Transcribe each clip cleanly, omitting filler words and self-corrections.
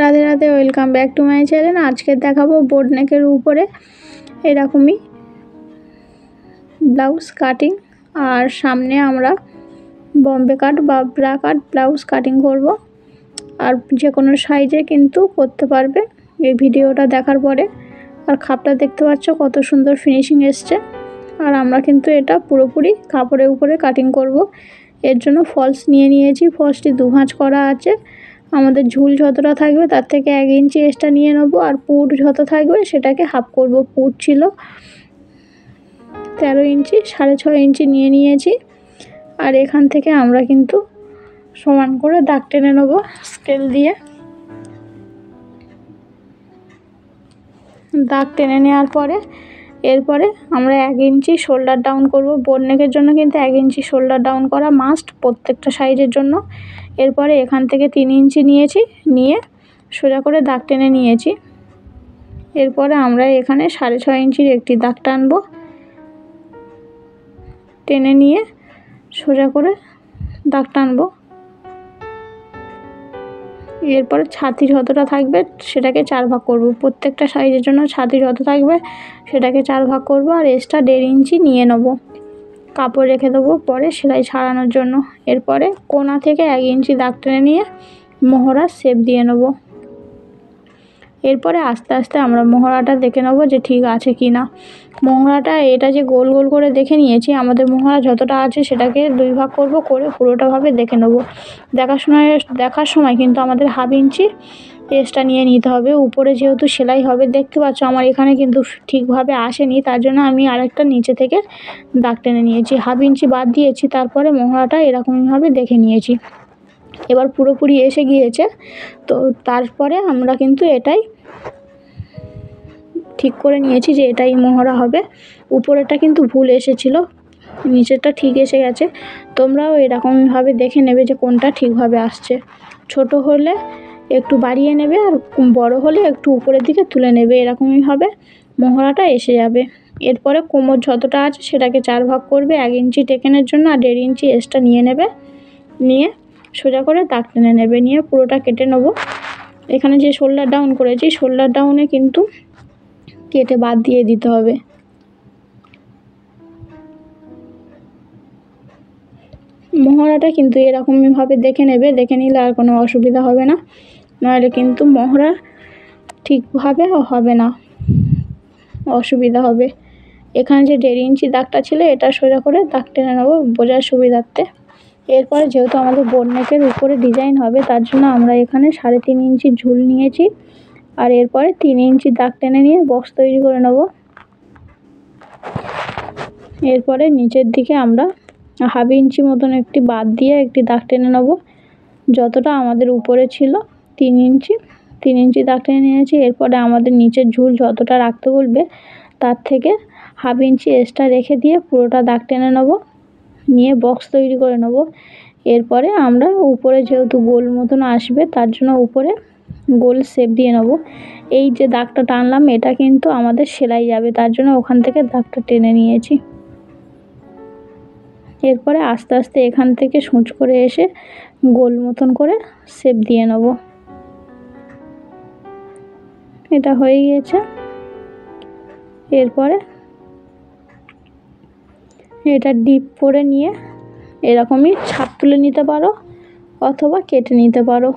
Radhe Radhe, welcome back to my channel. আজকে দেখাবো boat নেকের উপরে এরকমই ব্লাউজ কাটিং, আর সামনে আমরা বম্বে কাট বা ব্রা কাট ব্লাউজ কাটিং করব। আর যে কোনো সাইজে কিন্তু করতে পারবে এই ভিডিওটা দেখার পরে। আর খাপটা দেখতে পাচ্ছ কত সুন্দর ফিনিশিং এসছে। আর আমরা কিন্তু এটা পুরোপুরি কাপড়ের উপরে কাটিং করব। এর জন্য ফলস নিয়ে নিয়েছি, ফলসটি 2 ভাঁজ করা আছে। আমাদের ঝুল যতটা থাকবে তার থেকে 1 ইঞ্চি এক্সট্রা নিয়ে নেব, আর পুট যত থাকবে সেটাকে হাফ করব। পুট ছিল 13 ইঞ্চি, 6.5 ইঞ্চি নিয়ে নিয়েছি। আর এখান থেকে আমরা কিন্তু সমান করে দাগ টেনে নেব স্কেল দিয়ে। দাগ টেনে নেওয়ার পরে এরপরে আমরা 1 ইঞ্চি শোল্ডার ডাউন করব। বোট নেকের জন্য কিন্তু 1 ইঞ্চি শোল্ডার ডাউন করা মাস্ট প্রত্যেকটা সাইজের জন্য। এরপরে এখান থেকে 3 ইঞ্চি নিয়েছি, নিয়ে সোজা করে দাগ টেনে নিয়েছি। এরপরে আমরা এখানে 6.5 ইঞ্চির একটি দাগ টানবো, টেনে নিয়ে সোজা করে দাগ টানবো। এরপরে ছাতি যতটা থাকবে সেটাকে 4 ভাগ করব। প্রত্যেকটা সাইজের জন্য ছাতি যত থাকবে সেটাকে 4 ভাগ করব। আর এক্সট্রা 1.5 ইঞ্চি নিয়ে নেব, কাপড় রেখে দেবো পরে সেলাই ছাড়ানোর জন্য। এরপরে কোণা থেকে 1 ইঞ্চি দাগ টেনে নিয়ে মোহরার শেপ দিয়ে নেব। এরপরে আস্তে আস্তে আমরা মোহরাটা দেখে নেব যে ঠিক আছে কি না। মোহরাটা এটা যে গোল গোল করে দেখে নিয়েছি, আমাদের মোহরা যতটা আছে সেটাকে 2 ভাগ করব, করে পুরোটাভাবে দেখে নেব। দেখার সময় কিন্তু আমাদের 1/2 ইঞ্চি এক্সট্রা নিয়ে নিতে হবে। উপরে যেহেতু সেলাই হবে, দেখতে পাচ্ছ আমার এখানে কিন্তু ঠিকভাবে আসেনি, তার জন্য আমি আরেকটা নিচে থেকে দাগ টেনে নিয়েছি। 1/2 ইঞ্চি বাদ দিয়েছি, তারপরে মোহরাটা এরকমভাবে দেখে নিয়েছি। এবার পুরোপুরি এসে গিয়েছে, তো তারপরে আমরা কিন্তু এটাই ঠিক করে নিয়েছি যে এটাই মোহরা হবে। উপরেরটা কিন্তু ভুল এসেছিলো, নিচেরটা ঠিক এসে গেছে। তোমরাও এরকমভাবে দেখে নেবে যে কোনটা ঠিকভাবে আসছে। ছোট হলে একটু বাড়িয়ে নেবে, আর বড় হলে একটু উপরের দিকে তুলে নেবে, এরকমইভাবে মোহরাটা এসে যাবে। এরপরে কোমর যতটা আছে সেটাকে 4 ভাগ করবে 1 ইঞ্চি টেকেনের জন্য, আর 1.5 ইঞ্চি এক্সট্রা নিয়ে নেবে, নিয়ে সোজা করে দাগ টেনে নেবে, নিয়ে পুরোটা কেটে নেব। এখানে যে শোল্ডার ডাউন করেছি, শোল্ডার ডাউনে কিন্তু কেটে বাদ দিয়ে দিতে হবে। মোহরাটা কিন্তু এরকমইভাবে দেখে নেবে, দেখে নিলে আর কোনো অসুবিধা হবে না, নাহলে কিন্তু মোহরা ঠিকভাবে হবে না, অসুবিধা হবে। এখানে যে 1.5 ইঞ্চি দাগটা ছিল এটা সোজা করে দাগ টেনে নেব বোঝার সুবিধার্থে। এরপরে যেহেতু আমাদের বোট নেকের উপরে ডিজাইন হবে, তার জন্য আমরা এখানে 3.5 ইঞ্চি ঝুল নিয়েছি। আর এরপরে 3 ইঞ্চি দাগ টেনে নিয়ে বক্স তৈরি করে নেব। এরপরে নিচের দিকে আমরা 1/2 ইঞ্চি মতন একটি বাদ দিয়ে একটি দাগ টেনে নেব। যতটা আমাদের উপরে ছিল 3 ইঞ্চি দাগ টেনে নিয়েছি। এরপরে আমাদের নিচের ঝুল যতটা রাখতে বলবে তার থেকে 1/2 ইঞ্চি এক্সট্রা রেখে দিয়ে পুরোটা দাগ টেনে নেব, নিয়ে বক্স তৈরি করে নেব। এরপরে আমরা উপরে যেহেতু গোল মতন আসবে, তার জন্য উপরে গোল শেপ দিয়ে নেব। এই যে দাগটা টানলাম এটা কিন্তু আমাদের সেলাই যাবে, তার জন্য ওখান থেকে দাগটা টেনে নিয়েছি। এরপরে আস্তে আস্তে এখান থেকে সূচ করে এসে গোল মতন করে শেপ দিয়ে নেব। এটা হয়ে গিয়েছে। এরপরে এটা ডিপ করে নিয়ে এরকমই ছাপ তুলে নিতে পারো, অথবা কেটে নিতে পারো।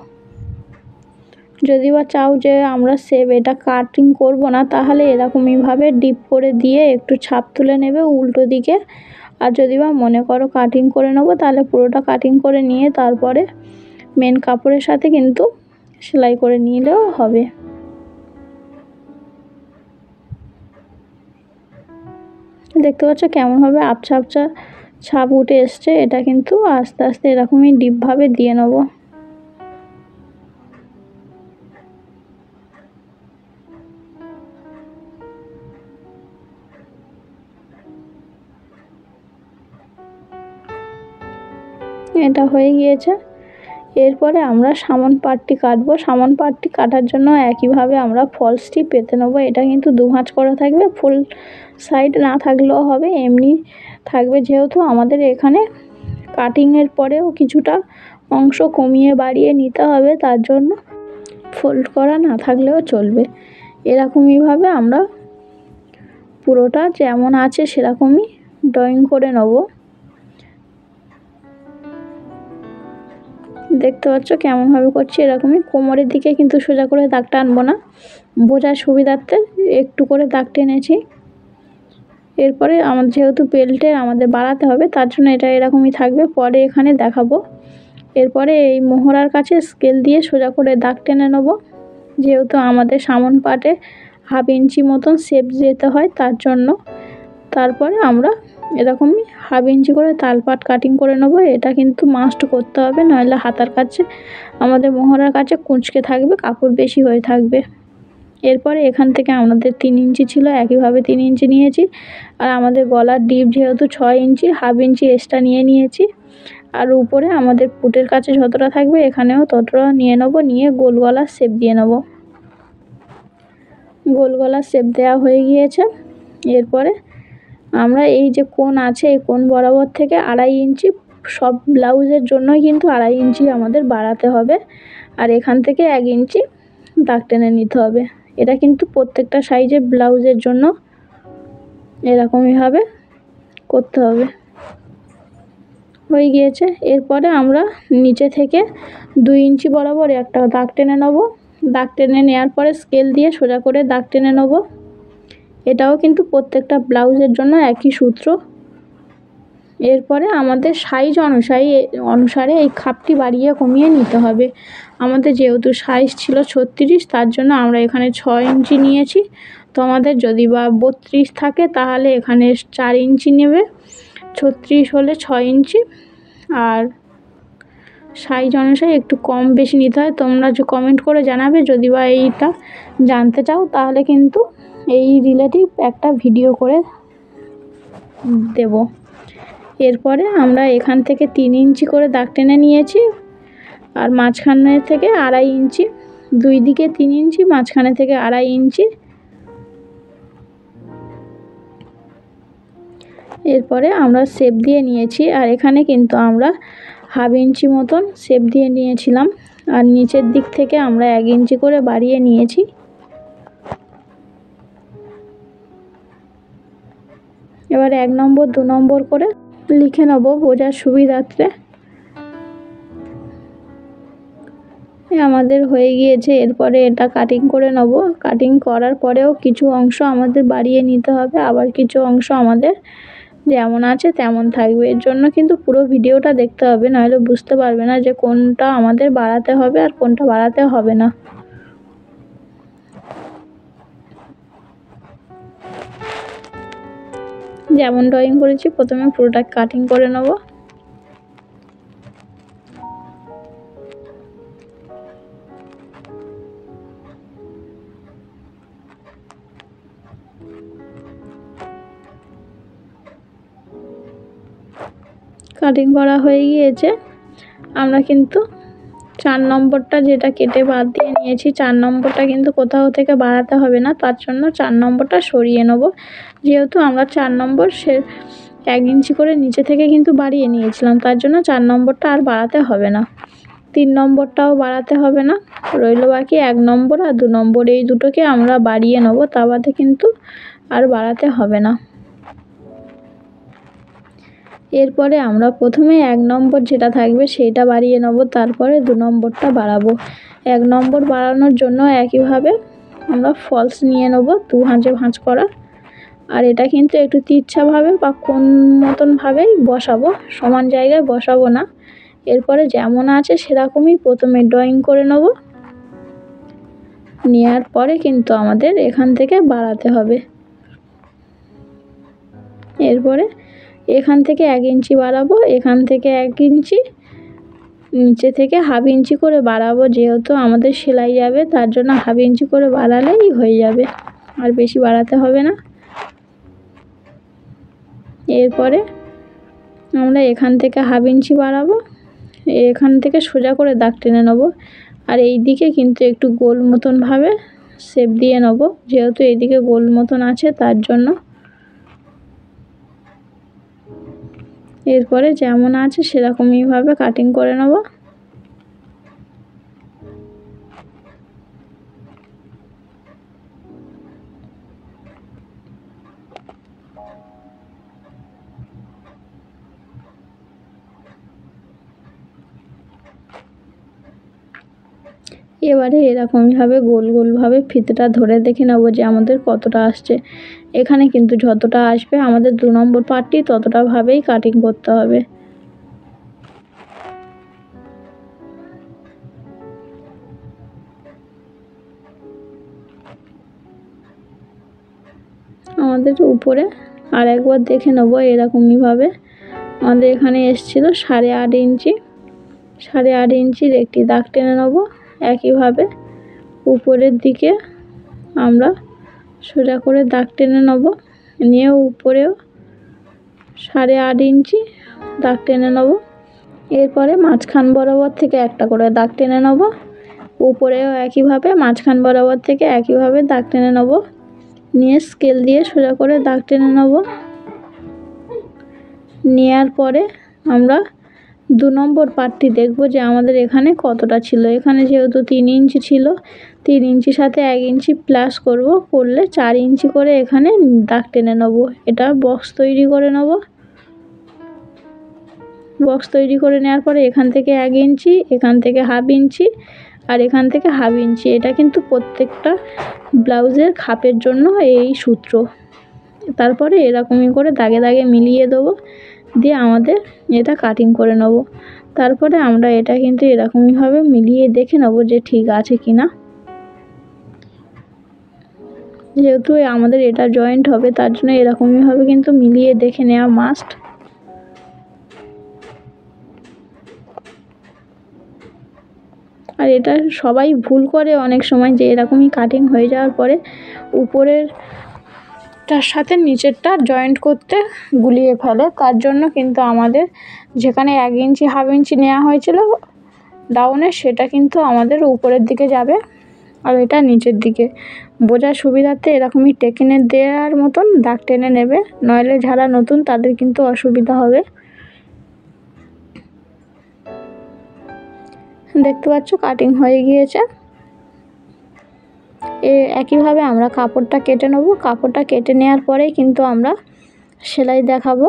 যদি বা চাও যে আমরা এটা কাটিং করব না, তাহলে এরকমইভাবে ডিপ করে দিয়ে একটু ছাপ তুলে নেবে উল্টো দিকে। আর যদি বা মনে করো কাটিং করে নেবো, তাহলে পুরোটা কাটিং করে নিয়ে তারপরে মেন কাপড়ের সাথে কিন্তু সেলাই করে নিলেও হবে। দেখতে পাচ্ছ কেমনভাবে আবছা আবছা ছাপ উঠে এসছে। এটা কিন্তু আস্তে আস্তে এরকমই ডিপভাবে দিয়ে নেব। এটা হয়ে গিয়েছে। এরপরে আমরা সামন পাটটি কাটবো। সামন পাটটি কাটার জন্য একইভাবে আমরা ফলসটি পেতে নেবো। এটা কিন্তু 2 ভাঁজ করা থাকবে, ফুল সাইড না থাকলেও হবে, এমনি থাকবে। যেহেতু আমাদের এখানে কাটিংয়ের পরেও কিছুটা অংশ কমিয়ে বাড়িয়ে নিতে হবে, তার জন্য ফোল্ড করা না থাকলেও চলবে। এরকমইভাবে আমরা পুরোটা যেমন আছে সেরকমই ড্রয়িং করে নেব। দেখতে পাচ্ছ কেমনভাবে করছি, এরকমই। কোমরের দিকে কিন্তু সোজা করে দাগ টানবো না, বোঝার সুবিধার্থে একটু করে দাগ টেনেছি। এরপরে আমাদের যেহেতু বেল্টের আমাদের বাড়াতে হবে, তার জন্য এটা এরকমই থাকবে, পরে এখানে দেখাবো। এরপরে এই মোহরার কাছে স্কেল দিয়ে সোজা করে দাগ টেনে নেব, যেহেতু আমাদের সামন পাটে 1/2 ইঞ্চি মতন শেপ যেতে হয় তার জন্য। তারপরে আমরা এরকমই 1/2 ইঞ্চি করে তালপাট কাটিং করে নেব। এটা কিন্তু মাস্ট করতে হবে, নইলে হাতার কাছে আমাদের মোহরার কাছে কুঁচকে থাকবে, কাপড় বেশি হয়ে থাকবে। এরপরে এখান থেকে আমাদের 3 ইঞ্চি ছিল, একইভাবে 3 ইঞ্চি নিয়েছি। আর আমাদের গলার ডিপ যেহেতু 6 ইঞ্চি, 1/2 ইঞ্চি এক্সট্রা নিয়েছি। আর উপরে আমাদের পুটের কাছে যতটা থাকবে এখানেও ততটা নিয়ে নেব, নিয়ে গোল গলার শেপ দিয়ে নেব। গোল গলার শেপ দেওয়া হয়ে গিয়েছে। এরপরে আমরা এই যে কোণ আছে, এই কোণ বরাবর থেকে 2.5 ইঞ্চি, সব ব্লাউজের জন্যই কিন্তু 2.5 ইঞ্চি আমাদের বাড়াতে হবে। আর এখান থেকে 1 ইঞ্চি দাগ টেনে নিতে হবে। এটা কিন্তু প্রত্যেকটা সাইজের ব্লাউজের জন্য এরকমইভাবে করতে হবে। হয়ে গিয়েছে। এরপরে আমরা নিচে থেকে 2 ইঞ্চি বরাবর একটা দাগ টেনে নেব। দাগ টেনে নেওয়ার পরে স্কেল দিয়ে সোজা করে দাগ টেনে নেব। এটাও কিন্তু প্রত্যেকটা ব্লাউজের জন্য একই সূত্র। এরপরে আমাদের সাইজ অনুসারে এই খাপটি বাড়িয়ে কমিয়ে নিতে হবে। আমাদের যেহেতু সাইজ ছিল 36, তার জন্য আমরা এখানে 6 ইঞ্চি নিয়েছি। তো আমাদের যদি বা 32 থাকে তাহলে এখানে 4 ইঞ্চি নেবে, 36 হলে 6 ইঞ্চি। আর সাইজ অনুসারে একটু কম বেশি নিতে হয়। তোমরা যে কমেন্ট করে জানাবে যদি বা এইটা জানতে চাও, তাহলে কিন্তু এই রিলেটিভ একটা ভিডিও করে দেব। এরপরে আমরা এখান থেকে 3 ইঞ্চি করে দাগ টেনে নিয়েছি, আর মাঝখানে থেকে 2.5 ইঞ্চি, দুই দিকে 3 ইঞ্চি, মাঝখানে থেকে 2.5 ইঞ্চি। এরপরে আমরা শেপ দিয়ে নিয়েছি, আর এখানে কিন্তু আমরা 1/2 ইঞ্চি মতন শেপ দিয়ে নিয়েছিলাম। আর নিচের দিক থেকে আমরা 1 ইঞ্চি করে বাড়িয়ে নিয়েছি। এবার 1 নম্বর 2 নম্বর করে লিখে নেব বোঝার সুবিধার্থে। আমাদের হয়ে গিয়েছে। এরপরে এটা কাটিং করে নেব। কাটিং করার পরেও কিছু অংশ আমাদের বাড়িয়ে নিতে হবে, আবার কিছু অংশ আমাদের যেমন আছে তেমন থাকবে। এর জন্য কিন্তু পুরো ভিডিওটা দেখতে হবে, নাহলে বুঝতে পারবে না যে কোনটা আমাদের বাড়াতে হবে আর কোনটা বাড়াতে হবে না। যেমন ড্রয়িং করেছি প্রথমে পুরোটা কাটিং করে নেব। কাটিং করা হয়ে গিয়েছে। আমরা কিন্তু 4 নম্বরটা যেটা কেটে বাদ দিয়ে নিয়েছি, 4 নম্বরটা কিন্তু কোথাও থেকে বাড়াতে হবে না, তার জন্য 4 নম্বরটা সরিয়ে নেব। যেহেতু আমরা 4 নম্বর 1 ইঞ্চি করে নিচে থেকে কিন্তু বাড়িয়ে নিয়েছিলাম, তার জন্য 4 নম্বরটা আর বাড়াতে হবে না। 3 নম্বরটাও বাড়াতে হবে না, রইল বাকি 1 নম্বর আর 2 নম্বর, এই দুটোকে আমরা বাড়িয়ে নেব, তা বাদে কিন্তু আর বাড়াতে হবে না। এরপরে আমরা প্রথমে 1 নম্বর যেটা থাকবে সেইটা বাড়িয়ে নেব, তারপরে 2 নম্বরটা বাড়াবো। 1 নম্বর বাড়ানোর জন্য একইভাবে আমরা ফলস নিয়ে নেব, 2 ভাঁজে ভাঁজ করা। আর এটা কিন্তু একটু তিরছাভাবে বা কোণ মতনভাবেই বসাবো, সমান জায়গায় বসাবো না। এরপরে যেমন আছে সেরকমই প্রথমে ড্রয়িং করে নেব। নেওয়ার পরে কিন্তু আমাদের এখান থেকে বাড়াতে হবে। এরপরে এখান থেকে 1 ইঞ্চি বাড়াবো, এখান থেকে 1 ইঞ্চি, নিচে থেকে 1/2 ইঞ্চি করে বাড়াবো। যেহেতু আমাদের সেলাই যাবে তার জন্য 1/2 ইঞ্চি করে বাড়ালেই হয়ে যাবে, আর বেশি বাড়াতে হবে না। এরপরে আমরা এখান থেকে 1/2 ইঞ্চি বাড়াবো, এখান থেকে সোজা করে দাগ টেনে নেব। আর এই দিকে কিন্তু একটু গোল মতনভাবে শেপ দিয়ে নেব, যেহেতু এইদিকে গোল মতন আছে তার জন্য। এরপরে যেমন আছে সেরকমইভাবে কাটিং করে নেব। এবারে এরকমইভাবে গোল গোলভাবে ফিতেটা ধরে দেখে নেবো যে আমাদের কতটা আসছে। এখানে কিন্তু যতটা আসবে আমাদের 2 নম্বর পার্টটি ততটা ভাবেই কাটিং করতে হবে। আমাদের উপরে আর একবার দেখে নেবো এরকমইভাবে আমাদের এখানে এসেছিলো 8.5 ইঞ্চি, 8.5 ইঞ্চির একটি দাগ টেনে নেবো। একইভাবে উপরের দিকে আমরা সোজা করে দাগ টেনে নেব, নিয়ে উপরেও 8.5 ইঞ্চি দাগ টেনে নেব। এরপরে মাঝখান বরাবর থেকে একটা করে দাগ টেনে নেব, উপরেও একইভাবে মাঝখান বরাবর থেকে একইভাবে দাগ টেনে নেব, নিয়ে স্কেল দিয়ে সোজা করে দাগ টেনে নেব। নেওয়ার পরে আমরা 2 নম্বর পার্টটি দেখব যে আমাদের এখানে কতটা ছিল। এখানে যেহেতু 3 ইঞ্চি ছিল, 3 ইঞ্চির সাথে 1 ইঞ্চি প্লাস করলে 4 ইঞ্চি করে এখানে দাগ টেনে নেব। এটা বক্স তৈরি করে নেব। বক্স তৈরি করে নেওয়ার পরে এখান থেকে 1 ইঞ্চি, এখান থেকে 1/2 ইঞ্চি আর এখান থেকে 1/2 ইঞ্চি। এটা কিন্তু প্রত্যেকটা ব্লাউজের খাপের জন্য এই সূত্র। তারপরে এরকমই করে দাগে দাগে মিলিয়ে দেবো, দিয়ে আমাদের এটা কাটিং করে নেব। তারপরে আমরা এটা কিন্তু এরকমইভাবে মিলিয়ে দেখে নেব যে ঠিক আছে কি না। যেহেতু আমাদের এটা জয়েন্ট হবে তার জন্য এরকমইভাবে কিন্তু মিলিয়ে দেখে নেওয়া মাস্ট। আর এটা সবাই ভুল করে অনেক সময়, যে এরকমই কাটিং হয়ে যাওয়ার পরে উপরেরটার সাথে নিচেরটা জয়েন্ট করতে গুলিয়ে ফেলে। তার জন্য কিন্তু আমাদের যেখানে 1 ইঞ্চি 1/2 ইঞ্চি নেওয়া হয়েছিল ডাউনে, সেটা কিন্তু আমাদের উপরের দিকে যাবে আর এটা নিচের দিকে। বোঝার সুবিধার্থে এরকমই টেকিনে দেওয়ার মতন দাগ টেনে নেবে, নইলে যারা নতুন তাদের কিন্তু অসুবিধা হবে। দেখতে পাচ্ছ কাটিং হয়ে গিয়েছে। একইভাবে আমরা কাপড়টা কেটে নেব। কাপড়টা কেটে নেওয়ার পরেই কিন্তু আমরা সেলাই দেখাবো।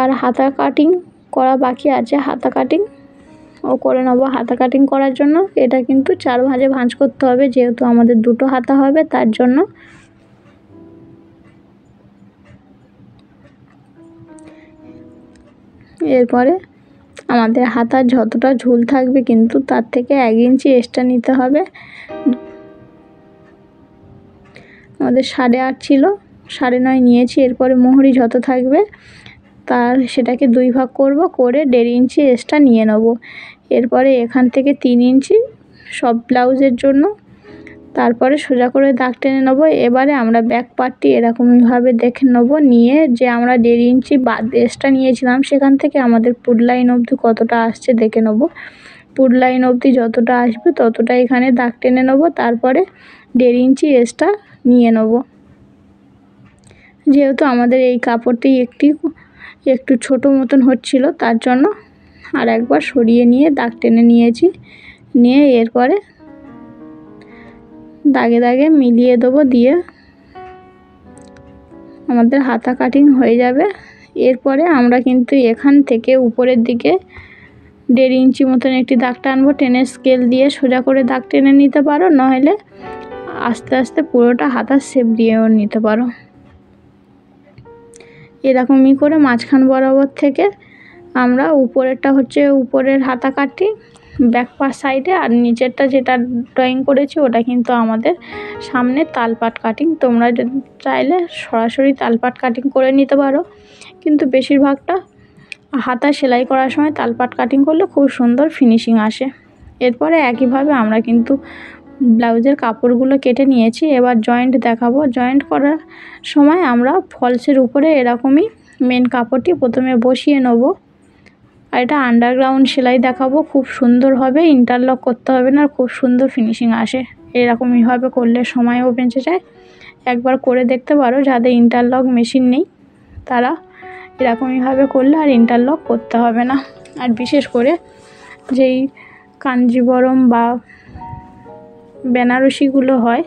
আর হাতা কাটিং করা বাকি আছে, হাতা কাটিং ও করে নেবো। হাতা কাটিং করার জন্য এটা কিন্তু 4 ভাঁজে ভাঁজ করতে হবে, যেহেতু আমাদের 2টো হাতা হবে তার জন্য। এরপরে আমাদের হাতার যতটা ঝুল থাকবে কিন্তু তার থেকে 1 ইঞ্চি এক্সট্রা নিতে হবে। আমাদের 8.5 ছিল, 9.5 নিয়েছি। এরপরে মোহরি যত থাকবে সেটাকে 2 ভাগ করব, করে 1.5 ইঞ্চি এক্সট্রা নিয়ে নেব। এরপরে এখান থেকে 3 ইঞ্চি সব ব্লাউজের জন্য। তারপরে সোজা করে দাগ টেনে নেব। এবারে আমরা ব্যাক পার্টটি এরকমইভাবে দেখে নেব, নিয়ে যে আমরা 1.5 ইঞ্চি এক্সট্রা নিয়েছিলাম সেখান থেকে আমাদের পুট লাইন অবধি কতটা আসছে দেখে নেব। পুট লাইন অবধি যতটা আসবে ততটা এখানে দাগ টেনে নেব, তারপরে 1.5 ইঞ্চি এক্সট্রা নিয়ে নেব। যেহেতু আমাদের এই কাপড়টি একটু ছোট মতন হচ্ছিল তার জন্য আর একবার সরিয়ে নিয়ে দাগ টেনে নিয়েছি। নিয়ে এরপরে দাগে দাগে মিলিয়ে দেবো, দিয়ে আমাদের হাতা কাটিং হয়ে যাবে। এরপরে আমরা কিন্তু এখান থেকে উপরের দিকে 1.5 ইঞ্চি মতন একটি দাগ টানবো। টেনে স্কেল দিয়ে সোজা করে দাগ টেনে নিতে পারো, নইলে আস্তে আস্তে পুরোটা হাতার শেপ দিয়েও নিতে পারো। এরকমই করে মাঝখান বরাবর থেকে আমরা উপরেরটা হচ্ছে উপরের হাতা কাটি ব্যাক পার্ট সাইডে, আর নিচেরটা যেটা ড্রয়িং করেছি ওটা কিন্তু আমাদের সামনে তালপাট কাটিং। তোমরা চাইলে সরাসরি তালপাট কাটিং করে নিতে পারো, কিন্তু বেশিরভাগটা হাতা সেলাই করার সময় তালপাট কাটিং করলে খুব সুন্দর ফিনিশিং আসে। এরপরে একইভাবে আমরা কিন্তু ব্লাউজের কাপড়গুলো কেটে নিয়েছি। এবার জয়েন্ট দেখাবো। জয়েন্ট করার সময় আমরা ফলসের উপরে এরকমই মেন কাপড়টি প্রথমে বসিয়ে নেব। আর এটা আন্ডারগ্রাউন্ড সেলাই দেখাবো, খুব সুন্দর হবে, ইন্টারলক করতে হবে না, আর খুব সুন্দর ফিনিশিং আসে। এরকমইভাবে করলে সময়ও বেঁচে যায়। একবার করে দেখতে পারো, যাদের ইন্টারলক মেশিন নেই তারা এরকমইভাবে করলে আর ইন্টারলক করতে হবে না। আর বিশেষ করে যেই কাঞ্জিবরম বা বেনারসিগুলো হয়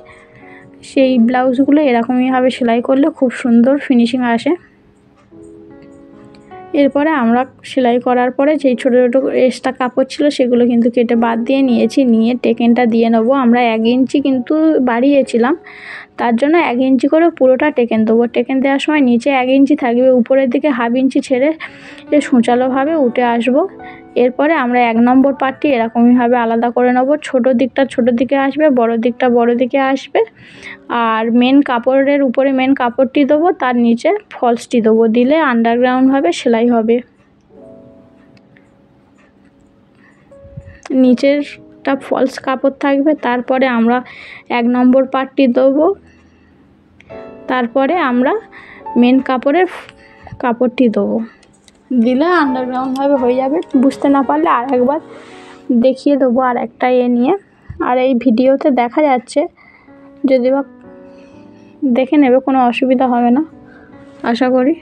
সেই ব্লাউজগুলো এরকমইভাবে সেলাই করলে খুব সুন্দর ফিনিশিং আসে। এরপরে আমরা সেলাই করার পরে যেই ছোটো ছোটো এক্সট্রা কাপড় ছিল সেগুলো কিন্তু কেটে বাদ দিয়ে নিয়েছি, নিয়ে টেকেনটা দিয়ে নেবো। আমরা 1 ইঞ্চি কিন্তু বাড়িয়েছিলাম, তার জন্য 1 ইঞ্চি করে পুরোটা টেকেন দেবো। টেকেন দেওয়ার সময় নিচে 1 ইঞ্চি থাকবে, উপরের দিকে 1/2 ইঞ্চি ছেড়ে সূচালোভাবে উঠে আসবো। এরপরে আমরা 1 নম্বর পার্টটি এরকমইভাবে আলাদা করে নেব। ছোটো দিকটা ছোটো দিকে আসবে, বড় দিকটা বড় দিকে আসবে। আর মেন কাপড়ের উপরে মেন কাপড়টি দেবো, তার নিচে ফলসটি দেবো, দিলে আন্ডারগ্রাউন্ডভাবে সেলাই হবে। নিচেরটা ফলস কাপড় থাকবে, তারপরে আমরা 1 নম্বর পার্টটি দেবো, তারপরে আমরা মেন কাপড়টি দেবো, দিলে আন্ডারগ্রাউন্ডভাবে হয়ে যাবে। বুঝতে না পারলে আর একবার দেখিয়ে দেবো আর একটা নিয়ে। আর এই ভিডিওতে দেখা যাচ্ছে, যদি বা দেখে নেবে, কোনো অসুবিধা হবে না আশা করি।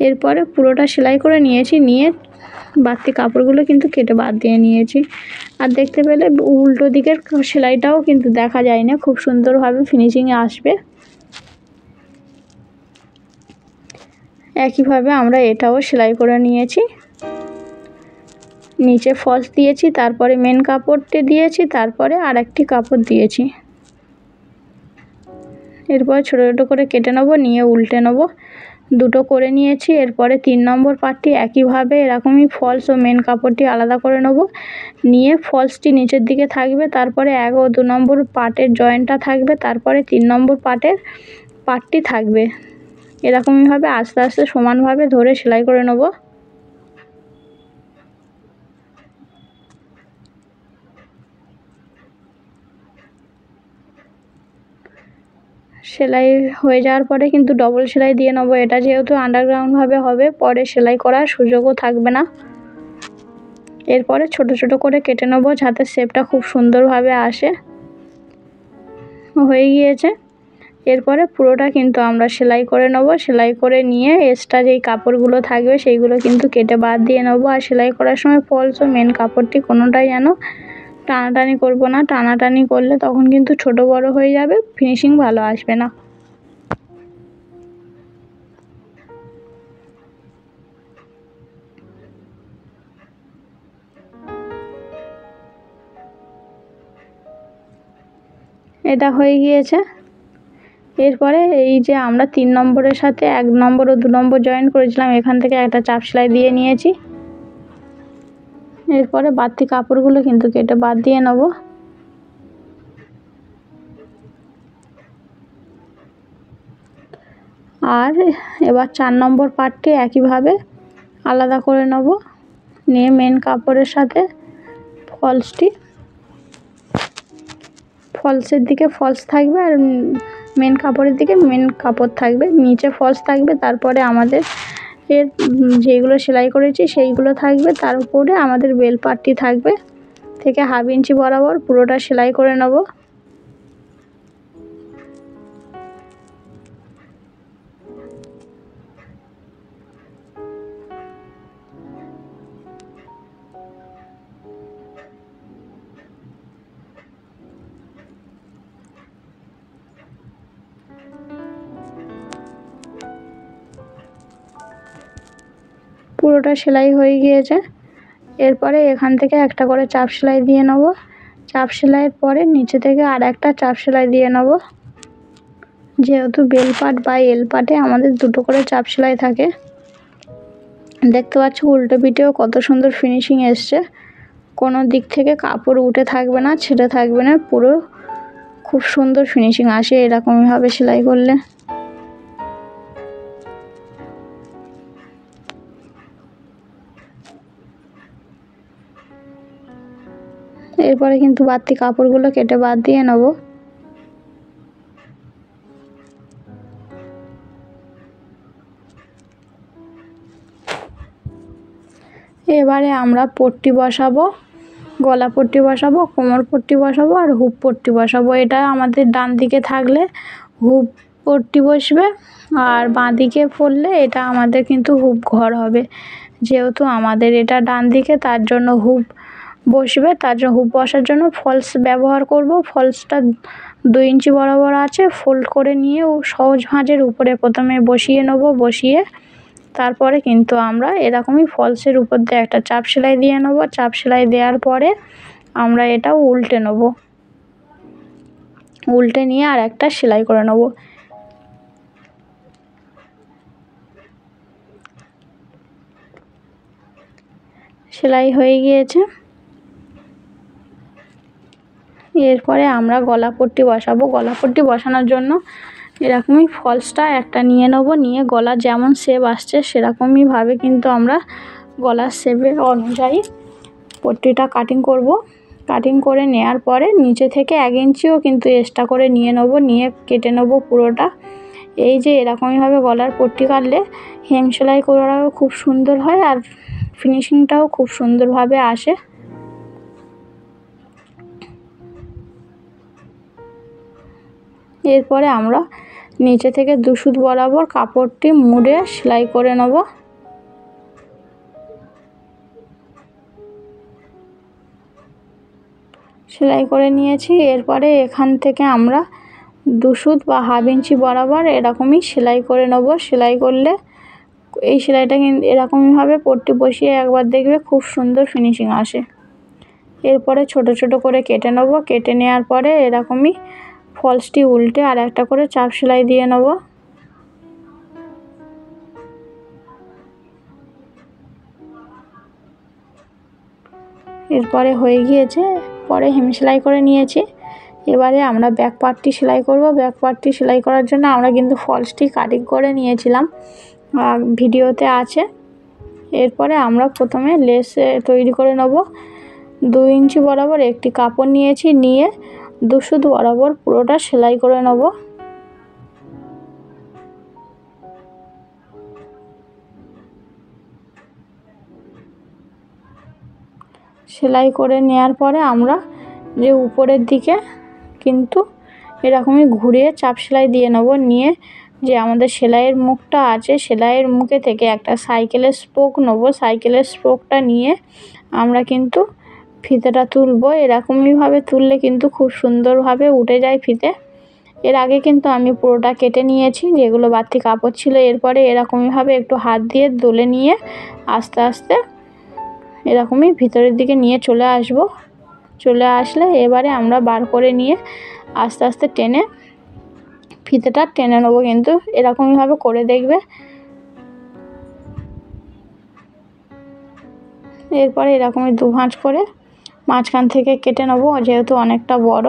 এরপরে পুরোটা সেলাই করে নিয়েছি, নিয়ে বাড়তি কাপড়গুলো কিন্তু কেটে বাদ দিয়ে নিয়েছি। আর দেখতে পেলে উল্টো দিকের সেলাইটাও কিন্তু দেখা যায় না, খুব সুন্দরভাবে ফিনিশিংয়ে আসবে। একইভাবে আমরা এটাও সেলাই করে নিয়েছি। নিচে ফলস দিয়েছি, তারপরে মেন কাপড়টি দিয়েছি, তারপরে আর একটি কাপড় দিয়েছি। এরপর ছোটো ছোটো করে কেটে নেবো, নিয়ে উল্টে নেবো। দুটো করে নিয়েছি। এরপরে 3 নম্বর পার্টটি একইভাবে এরকমই ফলস ও মেন কাপড়টি আলাদা করে নেব, নিয়ে ফলসটি নিচের দিকে থাকবে, তারপরে 1 ও 2 নম্বর পার্টের জয়েন্টটা থাকবে, তারপরে 3 নম্বর পার্টটি থাকবে। এরকমইভাবে আস্তে আস্তে সমানভাবে ধরে সেলাই করে নেব। সেলাই হয়ে যাওয়ার পরে কিন্তু ডবল সেলাই দিয়ে নেবো। এটা যেহেতু আন্ডারগ্রাউন্ডভাবে হবে, পরে সেলাই করার সুযোগও থাকবে না। এরপরে ছোট ছোট করে কেটে নেবো, যাতে শেপটা খুব সুন্দরভাবে আসে। হয়ে গিয়েছে। এরপরে পুরোটা কিন্তু আমরা সেলাই করে নেব। সেলাই করে নিয়ে এক্সট্রা যেই কাপড়গুলো থাকবে সেইগুলো কিন্তু কেটে বাদ দিয়ে নেবো। আর সেলাই করার সময় ফলস ও মেন কাপড়টি কোনোটাই যেন টানাটানি করব না, টানাটানি করলে তখন কিন্তু ছোট বড় হয়ে যাবে, ফিনিশিং ভালো আসবে না। এটা হয়ে গিয়েছে। এরপরে এই যে আমরা 3 নম্বরের সাথে 1 নম্বর ও 2 নম্বর জয়েন করেছিলাম, এখান থেকে একটা চাপ সেলাই দিয়ে নিয়েছি। এরপরে বাড়তি কাপড়গুলো কিন্তু কেটে বাদ দিয়ে নেব। আর এবার 4 নম্বর পার্টটি একইভাবে আলাদা করে নেব, নিয়ে মেন কাপড়ের সাথে ফলসের দিকে ফলস থাকবে, আর মেন কাপড়ের দিকে মেন কাপড় থাকবে, নিচে ফলস থাকবে, তারপরে আমাদের যেগুলো সেলাই করেছি সেইগুলো থাকবে, তার উপরে আমাদের বেল পাটটি থাকবে, থেকে 1/2 ইঞ্চি বরাবর পুরোটা সেলাই করে নেব। পুরোটা সেলাই হয়ে গিয়েছে। এরপরে এখান থেকে একটা করে চাপ সেলাই দিয়ে নেব। চাপ সেলাইয়ের পরে নিচে থেকে আর একটা চাপ সেলাই দিয়ে নেব। যেহেতু বেল পাট বা এল পাটে আমাদের দুটো করে চাপ সেলাই থাকে। দেখতে পাচ্ছ উল্টো পিঠেও কত সুন্দর ফিনিশিং এসছে, কোনো দিক থেকে কাপড় উঠে থাকবে না, ছেড়ে থাকবে না, পুরো খুব সুন্দর ফিনিশিং আসে এরকমভাবে সেলাই করলে। এরপরে কিন্তু বাড়তি কাপড়গুলো কেটে বাদ দিয়ে নেব। এবারে আমরা পট্টি বসাবো, গলা পট্টি বসাবো, কোমর পট্টি বসাবো, আর হুপ পট্টি বসাবো। এটা আমাদের ডান দিকে থাকলে হুপ পট্টি বসবে, আর বাঁ দিকে পড়লে এটা আমাদের কিন্তু হুপ ঘর হবে। যেহেতু আমাদের এটা ডান দিকে, তার জন্য হুপ বসবে, তার জন্য হুপ বসার জন্য ফলস ব্যবহার করব। ফলসটা 2 ইঞ্চি বরাবর আছে, ফোল্ড করে নিয়ে ও সহজ ভাঁজের উপরে প্রথমে বসিয়ে নেব। বসিয়ে তারপরে কিন্তু আমরা এরকমই ফলসের উপর দিয়ে একটা চাপ সেলাই দিয়ে নেব। চাপ সেলাই দেওয়ার পরে আমরা এটাও উল্টে নেব, উল্টে নিয়ে আর একটা সেলাই করে নেব। সেলাই হয়ে গিয়েছে। এরপরে আমরা গলা পট্টি বসাবো। গলা পট্টি বসানোর জন্য এরকমই ফলসটা একটা নিয়ে নেব, নিয়ে গলা যেমন শেপ আসছে সেরকমই ভাবে কিন্তু আমরা গলার শেপের অনুযায়ী পট্টিটা কাটিং করব। কাটিং করে নেওয়ার পরে নিচে থেকে 1 ইঞ্চিও কিন্তু এক্সট্রা করে নিয়ে নেব, নিয়ে কেটে নেব পুরোটা। এই যে এরকমইভাবে গলার পট্টি কাটলে হেম সেলাই করাও খুব সুন্দর হয় আর ফিনিশিংটাও খুব সুন্দরভাবে আসে। এরপরে আমরা নিচে থেকে 2 সুত বরাবর কাপড়টি মুড়ে সেলাই করে নেব। সেলাই করে নিয়েছি। এরপরে এখান থেকে আমরা 2 সুত বা 1/2 ইঞ্চি বরাবর এরকমই সেলাই করে নেব। সেলাই করলে এই সেলাইটা কিন্তু এরকমইভাবে পট্টি বসিয়ে একবার দেখবে খুব সুন্দর ফিনিশিং আসে। এরপরে ছোট ছোট করে কেটে নেব। কেটে নেওয়ার পরে এরকমই ফলসটি উল্টে আর একটা করে চাপ সেলাই দিয়ে নেব। এরপরে হয়ে গিয়েছে। পরে হেম সেলাই করে নিয়েছি। এবারে আমরা ব্যাক পার্টটি সেলাই করব। ব্যাক পার্টটি সেলাই করার জন্য আমরা কিন্তু ফলসটি কাটিং করে নিয়েছিলাম, ভিডিওতে আছে। এরপরে আমরা প্রথমে লেস তৈরি করে নেব। 2 ইঞ্চি বরাবর একটি কাপড় নিয়েছি, নিয়ে 2 সুত বরাবর পুরোটা সেলাই করে নেব। সেলাই করে নেওয়ার পরে আমরা যে উপরের দিকে কিন্তু এরকমই ঘুরিয়ে চাপ সেলাই দিয়ে নেব। নিয়ে যে আমাদের সেলাইয়ের মুখটা আছে, সেলাইয়ের মুখে থেকে একটা সাইকেলের স্পোক নেব। সাইকেলের স্পোকটা নিয়ে আমরা কিন্তু ফিতেটা তুলব। এরকমইভাবে তুললে কিন্তু খুব সুন্দরভাবে উঠে যায় ফিতে। এর আগে কিন্তু আমি পুরোটা কেটে নিয়েছি, যেগুলো বাড়তি কাপড় ছিল। এরপরে এরকমইভাবে একটু হাত দিয়ে তুলে নিয়ে আস্তে আস্তে এরকমই ভিতরের দিকে নিয়ে চলে আসব। চলে আসলে এবারে আমরা বার করে নিয়ে আস্তে আস্তে টেনে ফিতেটা টেনে নেবো। কিন্তু এরকমইভাবে করে দেখবে। এরপরে এরকমই 2 ভাঁজ করে মাঝখান থেকে কেটে নেবো, যেহেতু অনেকটা বড়।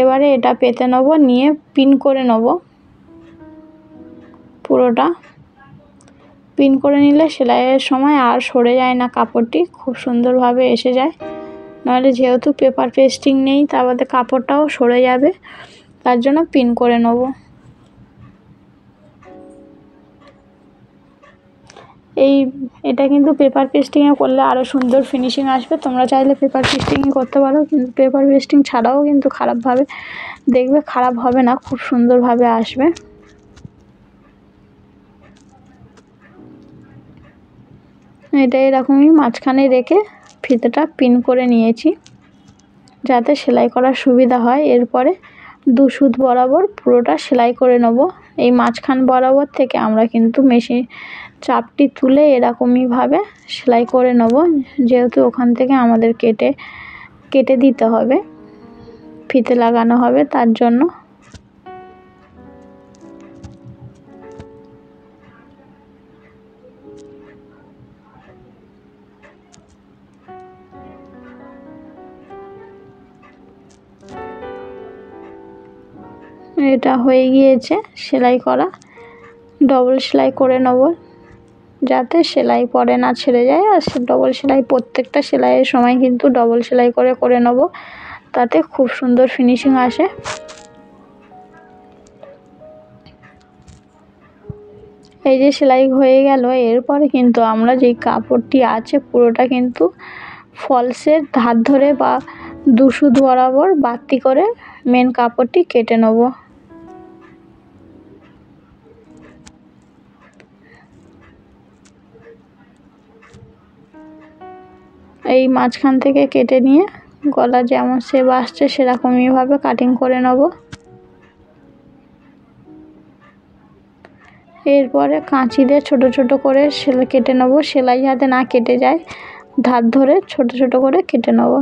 এবারে এটা পেতে নেব, নিয়ে পিন করে নেব। পুরোটা পিন করে নিলে সেলাইয়ের সময় আর সরে যায় না, কাপড়টি খুব সুন্দরভাবে এসে যায়। নাহলে যেহেতু পেপার পেস্টিং নেই, তার মধ্যে কাপড়টাও সরে যাবে, তার জন্য পিন করে নেব। এটা কিন্তু পেপার পেস্টিংয়ে করলে আরও সুন্দর ফিনিশিং আসবে। তোমরা চাইলে পেপার পেস্টিং করতে পারো, কিন্তু পেপার পেস্টিং ছাড়াও কিন্তু খারাপভাবে দেখবে, খারাপ হবে না, খুব সুন্দরভাবে আসবে। এটা এরকমই মাঝখানে রেখে ফিতেটা পিন করে নিয়েছি, যাতে সেলাই করার সুবিধা হয়। এরপরে 2 সুত বরাবর পুরোটা সেলাই করে নেব। এই মাঝখান বরাবর থেকে আমরা কিন্তু মেশিন চাপটি তুলে এরকমইভাবে সেলাই করে নেব, যেহেতু ওখান থেকে আমাদের কেটে দিতে হবে, ফিতে লাগানো হবে, তার জন্য। এটা হয়ে গিয়েছে সেলাই করা। ডবল সেলাই করে নেব, যাতে সেলাই পরে না ছেড়ে যায়। আর ডবল সেলাই প্রত্যেকটা সেলাইয়ের সময় কিন্তু ডবল সেলাই করে নেব, তাতে খুব সুন্দর ফিনিশিং আসে। এই যে সেলাই হয়ে গেল। এরপরে কিন্তু আমরা যে কাপড়টি আছে পুরোটা কিন্তু ফলসের ধার ধরে বা 2 সুত বরাবর বাড়তি করে মেন কাপড়টি কেটে নেব। এই মাঝখান থেকে কেটে নিয়ে গলা যেমন শেপ আসছে সেরকমইভাবে কাটিং করে নেব। এরপরে কাঁচি দিয়ে ছোট ছোট করে কেটে নেব, সেলাই যাতে না কেটে যায় ধার ধরে ছোট ছোট করে কেটে নেব।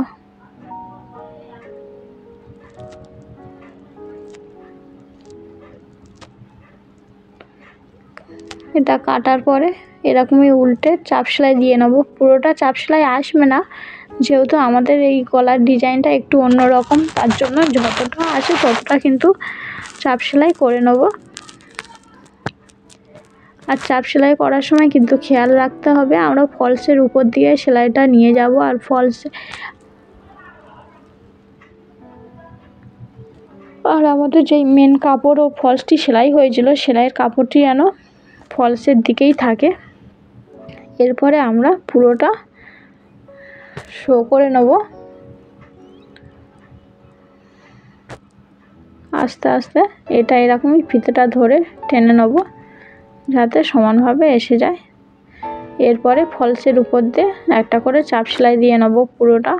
এটা কাটার পরে এরকমই উল্টে চাপ সেলাই দিয়ে নেব। পুরোটা চাপ সেলাই আসবে না, যেহেতু আমাদের এই গলার ডিজাইনটা একটু অন্যরকম, তার জন্য যতটা আছে ততটা কিন্তু চাপ সেলাই করে নেব। আর চাপ সেলাই করার সময় কিন্তু খেয়াল রাখতে হবে আমরা ফলসের উপর দিয়ে সেলাইটা নিয়ে যাব, আর আমাদের যেই মেন কাপড় ও ফলসটি সেলাই হয়েছিল সেলাইয়ের কাপড়টি যেন ফলসের দিকেই থাকে। এরপরে আমরা পুরোটা শো করে নেব। আস্তে আস্তে এটা এরকমই ফিতেটা ধরে টেনে নেব যাতে সমানভাবে এসে যায়। এরপরে ফলসের উপর দিয়ে একটা করে চাপ সেলাই দিয়ে নেব। পুরোটা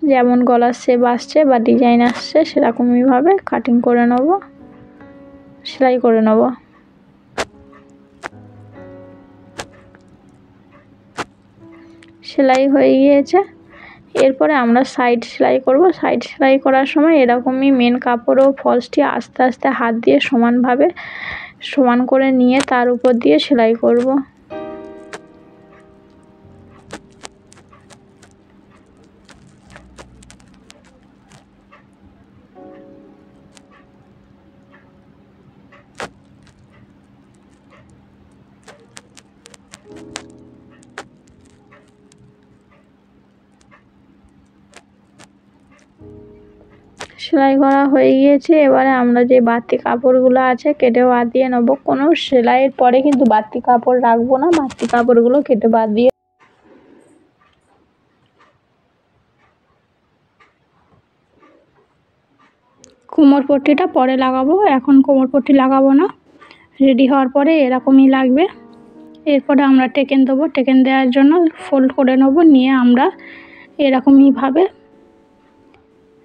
যেমন গলার শেপ আসছে বা ডিজাইন আসছে সেরকমইভাবে কাটিং করে নেব, সেলাই করে নেব। সেলাই হয়ে গিয়েছে। এরপরে আমরা সাইড সেলাই করব। সাইড সেলাই করার সময় এরকমই মেন কাপড় ও ফলসটি আস্তে আস্তে হাত দিয়ে সমানভাবে সমান করে নিয়ে তার উপর দিয়ে সেলাই করব। সেলাই করা হয়ে গিয়েছে। এবারে আমরা যে বাড়তি কাপড়গুলো আছে কেটে বাদ দিয়ে নেবো। কোনো সেলাইয়ের পরে কিন্তু বাড়তি কাপড় রাখবো না, বাড়তি কাপড়গুলো কেটে বাদ দিয়ে কোমর পট্টিটা পরে লাগাবো, এখন কোমর পট্টি লাগাবো না। রেডি হওয়ার পরে এরকমই লাগবে। এরপরে আমরা টেকেন দেবো। টেকেন দেওয়ার জন্য ফোল্ড করে নেব, নিয়ে আমরা এরকমইভাবে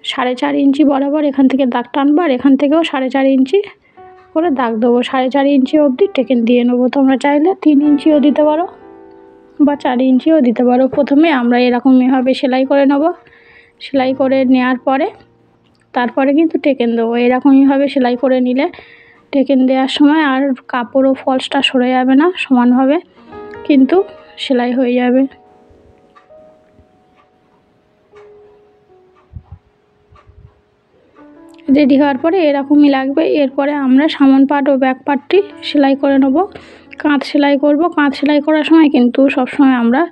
4.5 ইঞ্চি বরাবর এখান থেকে দাগ টানবো, আর এখান থেকেও 4.5 ইঞ্চি করে দাগ দেবো। 4.5 ইঞ্চি অবধি টেকেন দিয়ে নেবো। তোমরা চাইলে 3 ইঞ্চিও দিতে পারো বা 4 ইঞ্চিও দিতে পারো। প্রথমে আমরা এরকমইভাবে সেলাই করে নেব। সেলাই করে নেওয়ার পরে তারপরে কিন্তু টেকেন দেবো। এরকমইভাবে সেলাই করে নিলে টেকেন দেওয়ার সময় আর কাপড় ও ফলসটা সরে যাবে না, সমানভাবে কিন্তু সেলাই হয়ে যাবে। রেডি হওয়ার পরে এরকমই লাগবে। এরপরে আমরা সামন পাট ও ব্যাক পাটটি সেলাই করে নেব। কাঁধ সেলাই করব। কাঁধ সেলাই করার সময় কিন্তু সবসময় আমরা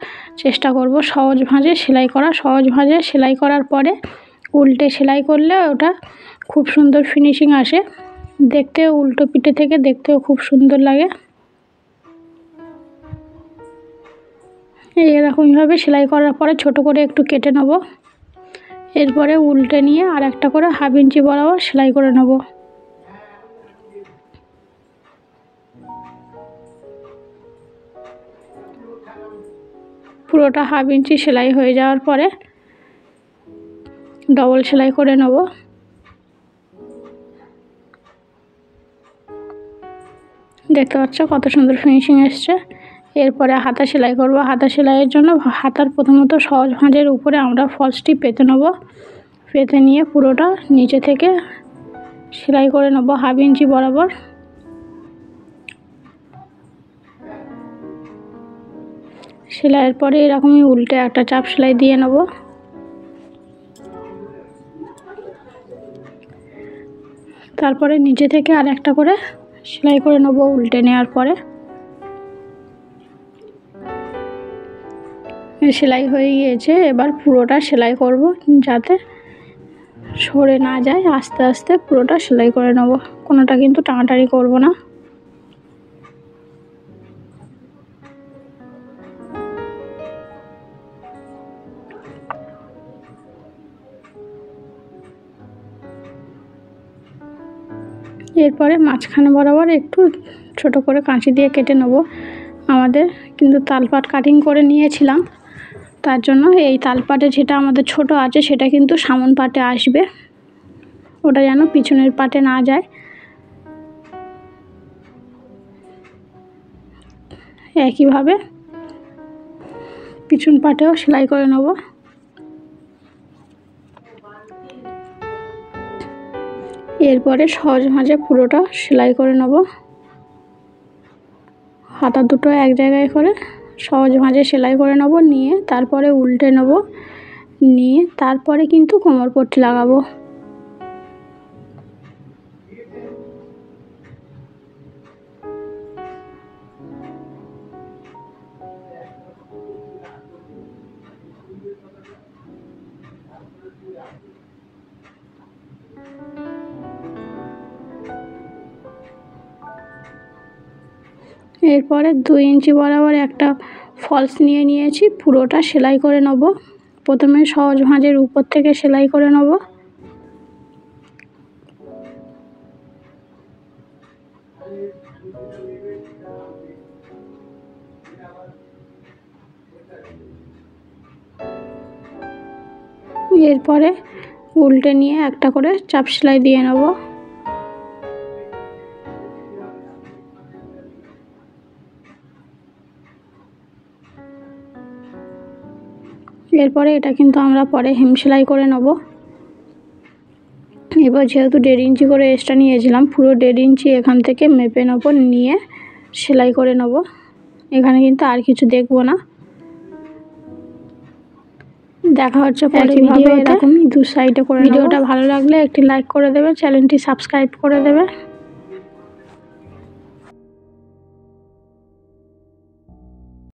চেষ্টা করব সহজ ভাঁজে সেলাই করা। সহজ ভাঁজে সেলাই করার পরে উল্টে সেলাই করলে ওটা খুব সুন্দর ফিনিশিং আসে, দেখতেও উল্টো পিঠে থেকে দেখতেও খুব সুন্দর লাগে। এরকমভাবে সেলাই করার পরে ছোট করে একটু কেটে নেব। এরপরে উল্টে নিয়ে আর একটা করে 1/2 ইঞ্চি বরাবর সেলাই করে নেব। পুরোটা 1/2 ইঞ্চি সেলাই হয়ে যাওয়ার পরে ডবল সেলাই করে নেব। দেখতে পাচ্ছ কত সুন্দর ফিনিশিং এসছে। এরপরে হাতা সেলাই করব। হাতা সেলাইয়ের জন্য হাতার প্রথমত সহজ ভাঁজের উপরে আমরা ফলসটি পেতে নেব। পেতে নিয়ে পুরোটা নিচে থেকে সেলাই করে নেব 1/2 ইঞ্চি বরাবর। সেলাইয়ের পরে এরকমই উল্টে একটা চাপ সেলাই দিয়ে নেব। তারপরে নিচে থেকে আর একটা করে সেলাই করে নেব উল্টে নেওয়ার পরে। সেলাই হয়ে গিয়েছে। এবার পুরোটা সেলাই করব যাতে সরে না যায়। আস্তে আস্তে পুরোটা সেলাই করে নেব, কোনোটা কিন্তু টানাটানি করব না। এরপরে মাঝখানে বরাবর একটু ছোট করে কাঁচি দিয়ে কেটে নেব। আমাদের কিন্তু তালপাট কাটিং করে নিয়েছিলাম, তার জন্য এই তালপাটে যেটা আমাদের ছোট আছে সেটা কিন্তু সামন পাটে আসবে, ওটা যেন পিছনের পাটে না যায়। একইভাবে পিছন পাটেও সেলাই করে নেব। এরপরে সহজ ভাঁজে পুরোটা সেলাই করে নেব। হাতা দুটো এক জায়গায় করে সহজ ভাঁজে সেলাই করে নেব, নিয়ে তারপরে উল্টে নেব, নিয়ে তারপরে কিন্তু কোমর পট্টি লাগাবো। এরপরে 2 ইঞ্চি বরাবর একটা ফলস নিয়ে নিয়েছি, পুরোটা সেলাই করে নেব। প্রথমে সহজ ভাঁজের উপর থেকে সেলাই করে নেব। এরপরে উল্টে নিয়ে একটা করে চাপ সেলাই দিয়ে নেব। এরপরে এটা কিন্তু আমরা পরে হেম সেলাই করে নেব। এবার যেহেতু 1.5 ইঞ্চি করে এক্সট্রা নিয়েছিলাম, পুরো 1.5 ইঞ্চি এখান থেকে মেপে নেব, নিয়ে সেলাই করে নেব। এখানে কিন্তু আর কিছু দেখব না। দেখা হচ্ছে পরে ভিডিওতে, এরকমই 2 সাইডে করে নেব। ভিডিওটা ভালো লাগলে একটি লাইক করে দেবে, চ্যানেলটি সাবস্ক্রাইব করে দেবে।